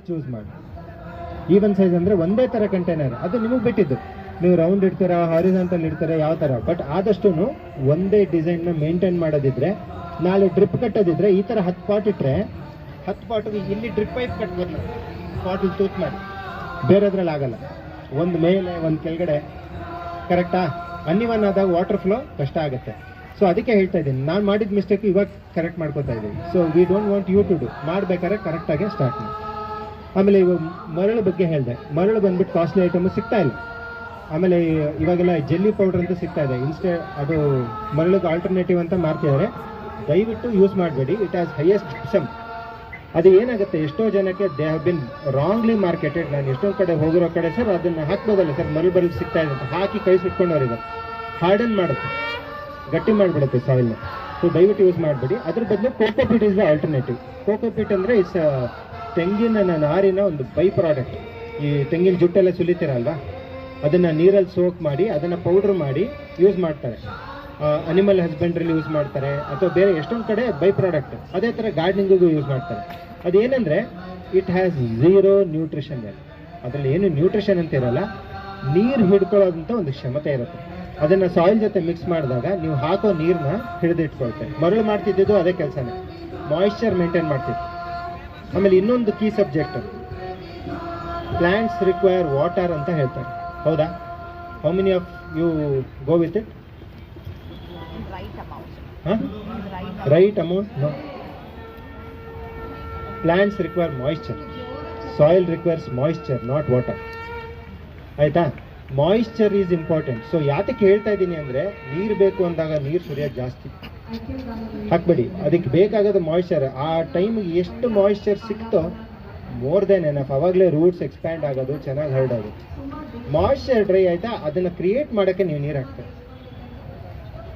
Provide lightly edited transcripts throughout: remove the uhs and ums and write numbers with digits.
Choose ಮಾಡಿ. Even size ಅಂದರೆ ಒಂದೇ ಥರ ಕಂಟೈನರ್, ಅದು ನಿಮಗೆ ಬಿಟ್ಟಿದ್ದು, ನೀವು ರೌಂಡ್ ಇಡ್ತೀರಾ, ಹಾರಿಜಾಂಟಲ್ ಇಡ್ತೀರಾ, ಯಾವ ಥರ. ಬಟ್ ಆದಷ್ಟು ಒಂದೇ ಡಿಸೈನ್ನ ಮೇಂಟೈನ್ ಮಾಡೋದಿದ್ರೆ, ನಾಳೆ ಡ್ರಿಪ್ ಕಟ್ಟೋದಿದ್ರೆ ಈ ಥರ 10 ಪಾಟ್ ಇಟ್ಟರೆ 10 ಪಾಟಿಗೆ ಇಲ್ಲಿ ಡ್ರಿಪ್ ಪೈಪ್ ಕಟ್ಬೋದು, ಪಾಟಿಗೆ ತೂತ್ ಮಾಡಿ. ಬೇರೆದ್ರಲ್ಲಿ ಆಗಲ್ಲ, ಒಂದು ಮೇಲೆ ಒಂದು ಕೆಳಗಡೆ, ಕರೆಕ್ಟಾ? ಅನ್ಇವನ್ ಆದಾಗ ವಾಟರ್ ಫ್ಲೋ ಕಷ್ಟ ಆಗುತ್ತೆ. ಸೊ ಅದಕ್ಕೆ ಹೇಳ್ತಾ ಇದ್ದೀನಿ, ನಾನು ಮಾಡಿದ ಮಿಸ್ಟೇಕ್ ಇವಾಗ ಕರೆಕ್ಟ್ ಮಾಡ್ಕೊತಾ ಇದ್ದೀನಿ. So we don't want you to do, ಮಾಡಬೇಕಾದ್ರೆ ಕರೆಕ್ಟಾಗಿ ಸ್ಟಾರ್ಟ್ ಮಾಡಿ. ಆಮೇಲೆ ಇವಾಗ ಮರಳು ಬಗ್ಗೆ ಹೇಳಿದೆ, ಮರಳು ಬಂದ್ಬಿಟ್ಟು ಕಾಸ್ಟ್ಲಿ ಐಟಮು ಸಿಗ್ತಾ ಇಲ್ಲ. ಆಮೇಲೆ ಇವಾಗೆಲ್ಲ ಜೆಲ್ಲಿ ಪೌಡರ್ ಅಂತ ಸಿಗ್ತಾ ಇದೆ, ಅದು ಮರಳಿಗೆ ಆಲ್ಟರ್ನೇಟಿವ್ ಅಂತ ಮಾಡ್ತಿದ್ದಾರೆ. ದಯವಿಟ್ಟು ಯೂಸ್ ಮಾಡಬೇಡಿ, ಇಟ್ ಹ್ಯಾಸ್ ಹೈಯೆಸ್ಟ್ ಜಿಪ್ಸಮ್. ಅದು ಏನಾಗುತ್ತೆ, ಎಷ್ಟೋ ಜನಕ್ಕೆ they have been wrongly marketed. ನಾನು ಎಷ್ಟೊಂದು ಕಡೆ ಹೋಗಿರೋ ಕಡೆ ಸರ್ ಅದನ್ನು ಹಾಕ್ಬೋದಲ್ಲ ಸರ್, ಮರಳು ಸಿಗ್ತಾ ಇದೆ ಅಂತ ಹಾಕಿ ಕೈ ಸುಟ್ಕೊಂಡವ್ರಿಗೆ ಹಾರ್ಡನ್ ಮಾಡುತ್ತೆ, ಗಟ್ಟಿ ಮಾಡಿಬಿಡುತ್ತೆ ಸಾಯಿಲ್ನ. ಸೊ ದಯವಿಟ್ಟು ಯೂಸ್ ಮಾಡಬೇಡಿ. ಅದ್ರ ಬದಲು cocopeat is the alternative. Cocopeat ಅಂದರೆ ಇಟ್ಸ್ ತೆಂಗಿನ ನಾರಿನ ಒಂದು ಬೈ ಪ್ರಾಡಕ್ಟ್. ಈ ತೆಂಗಿನ ಜುಟ್ಟೆಲ್ಲ ಸುಲಿತೀರಲ್ವಾ, ಅದನ್ನು ನೀರಲ್ಲಿ ಸೋಕ್ ಮಾಡಿ ಅದನ್ನು ಪೌಡ್ರ್ ಮಾಡಿ ಯೂಸ್ ಮಾಡ್ತಾರೆ. ಅನಿಮಲ್ ಹಸ್ಬೆಂಡ್ರಲ್ಲಿ ಯೂಸ್ ಮಾಡ್ತಾರೆ, ಅಥವಾ ಬೇರೆ ಎಷ್ಟೊಂದು ಕಡೆ ಬೈ ಪ್ರಾಡಕ್ಟ್. ಅದೇ ಥರ ಗಾರ್ಡನಿಂಗಿಗೂ ಯೂಸ್ ಮಾಡ್ತಾರೆ. ಅದೇನೆಂದರೆ it has zero nutrition value. ಅದರಲ್ಲಿ ಏನು ನ್ಯೂಟ್ರಿಷನ್ ಅಂತ ಇರೋಲ್ಲ, ನೀರು ಹಿಡ್ಕೊಳ್ಳೋದಂತ ಒಂದು ಕ್ಷಮತೆ ಇರುತ್ತೆ. ಅದನ್ನು ಸಾಯಿಲ್ ಜೊತೆ ಮಿಕ್ಸ್ ಮಾಡಿದಾಗ ನೀವು ಹಾಕೋ ನೀರನ್ನ ಹಿಡಿದಿಟ್ಕೊಳ್ತೆ. ಮರಳು ಮಾಡ್ತಿದ್ದು ಅದೇ ಕೆಲಸನೇ, ಮಾಯಿಶ್ಚರ್ ಮೇಂಟೈನ್ ಮಾಡ್ತಿತ್ತು. ಆಮೇಲೆ ಇನ್ನೊಂದು key subject, plants require water ಅಂತ ಹೇಳ್ತಾರೆ. ಹೌದಾ? How many of you go with it? Right amount? No. Plants require moisture. Soil requires moisture, not water. ಆಯ್ತಾ? Moisture is important. ಸೊ ಯಾತಕ್ಕೆ ಹೇಳ್ತಾ ಇದ್ದೀನಿ ಅಂದರೆ, ನೀರು ಬೇಕು ಅಂದಾಗ ನೀರು ಸುರಿಯೋದು ಜಾಸ್ತಿ ಹಾಕ್ಬೇಡಿ. ಅದಕ್ಕೆ ಬೇಕಾಗೋದು ಮಾಯಿಶ್ಚರ್. ಆ ಟೈಮಿಗೆ ಎಷ್ಟು ಮಾಯಿಶ್ಚರ್ ಸಿಕ್ತೋ ಮೋರ್ ದೆನ್ ಎನಫ್. ಅವಾಗಲೇ ರೂಟ್ಸ್ ಎಕ್ಸ್ಪ್ಯಾಂಡ್ ಆಗೋದು, ಚೆನ್ನಾಗಿ ಹರಡೋದು. ಮಾಯಿಶ್ಚರ್ ಡ್ರೈ ಆಯಿತಾ, ಅದನ್ನು ಕ್ರಿಯೇಟ್ ಮಾಡೋಕ್ಕೆ ನೀವು ನೀರು ಹಾಕ್ತಾರೆ.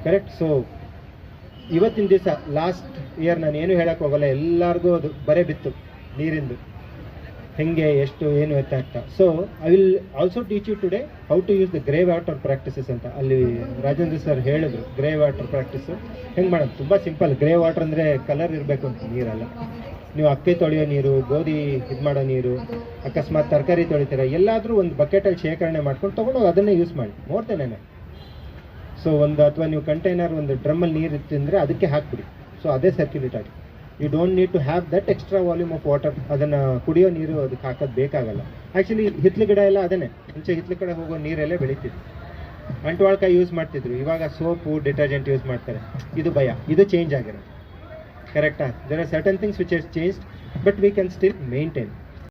ಕರೆಕ್ಟ್? ಸೊ ಇವತ್ತಿನ ದಿವಸ ಲಾಸ್ಟ್ ಇಯರ್ ನಾನು ಏನು ಹೇಳಕ್ಕೆ ಹೋಗಲ್ಲ, ಎಲ್ಲರಿಗೂ ಅದು ಬರೇ ಬಿತ್ತು ನೀರಿಂದು, ಹೆಂಗೆ ಎಷ್ಟು ಏನು ಎತ್ತಾಗ್ತಾ. So I will also teach you today how to use the grey water practices ಅಂತ. ಅಲ್ಲಿ ರಾಜೇಂದ್ರ ಸರ್ ಹೇಳಿದ್ರು ಗ್ರೇ ವಾಟರ್ ಪ್ರಾಕ್ಟೀಸು ಹೆಂಗೆ ಮಾಡೋದು. ತುಂಬ ಸಿಂಪಲ್. ಗ್ರೇ ವಾಟರ್ ಅಂದರೆ ಕಲರ್ ಇರಬೇಕು ಅಂತ ನೀರಲ್ಲ. ನೀವು ಅಕ್ಕಿ ತೊಳೆಯೋ ನೀರು, ಗೋಧಿ ಇದು ಮಾಡೋ ನೀರು, ಅಕಸ್ಮಾತ್ ತರಕಾರಿ ತೊಳಿತೀರ, ಎಲ್ಲಾದರೂ ಒಂದು ಬಕೆಟಲ್ಲಿ ಶೇಖರಣೆ ಮಾಡ್ಕೊಂಡು ತೊಗೊಂಡು ಅದನ್ನೇ ಯೂಸ್ ಮಾಡಿ. More than enough. ಸೊ ಅಥವಾ ನೀವು ಕಂಟೈನರ್ ಒಂದು ಡ್ರಮ್ಮಲ್ಲಿ ನೀರು ಇತ್ತಿಂದರೆ ಅದಕ್ಕೆ ಹಾಕ್ಬಿಡಿ. ಸೊ ಅದೇ ಸರ್ಕ್ಯುಲೇಟ್ ಆಗಿ. You don't need to have that extra volume of water. ಅದನ್ನು ಕುಡಿಯೋ ನೀರು ಅದಕ್ಕೆ ಹಾಕೋದು ಬೇಕಾಗಲ್ಲ. ಆ್ಯಕ್ಚುಲಿ ಹಿತ್ಲು ಗಿಡ ಎಲ್ಲ ಅದನ್ನೇ, ಮುಂಚೆ ಹಿತ್ಲು ಕಡೆ ಹೋಗೋ ನೀರೆಲ್ಲೇ ಬೆಳೀತಿದ್ರು. ಅಂಟುವಾಳ್ಕಾಯಿ ಯೂಸ್ ಮಾಡ್ತಿದ್ರು, ಇವಾಗ ಸೋಪು, ಡಿಟರ್ಜೆಂಟ್ ಯೂಸ್ ಮಾಡ್ತಾರೆ. ಇದು ಭಯ, ಇದು ಚೇಂಜ್ ಆಗಿರೋದು. ಕರೆಕ್ಟಾ? There are certain things which has changed, but we can still maintain.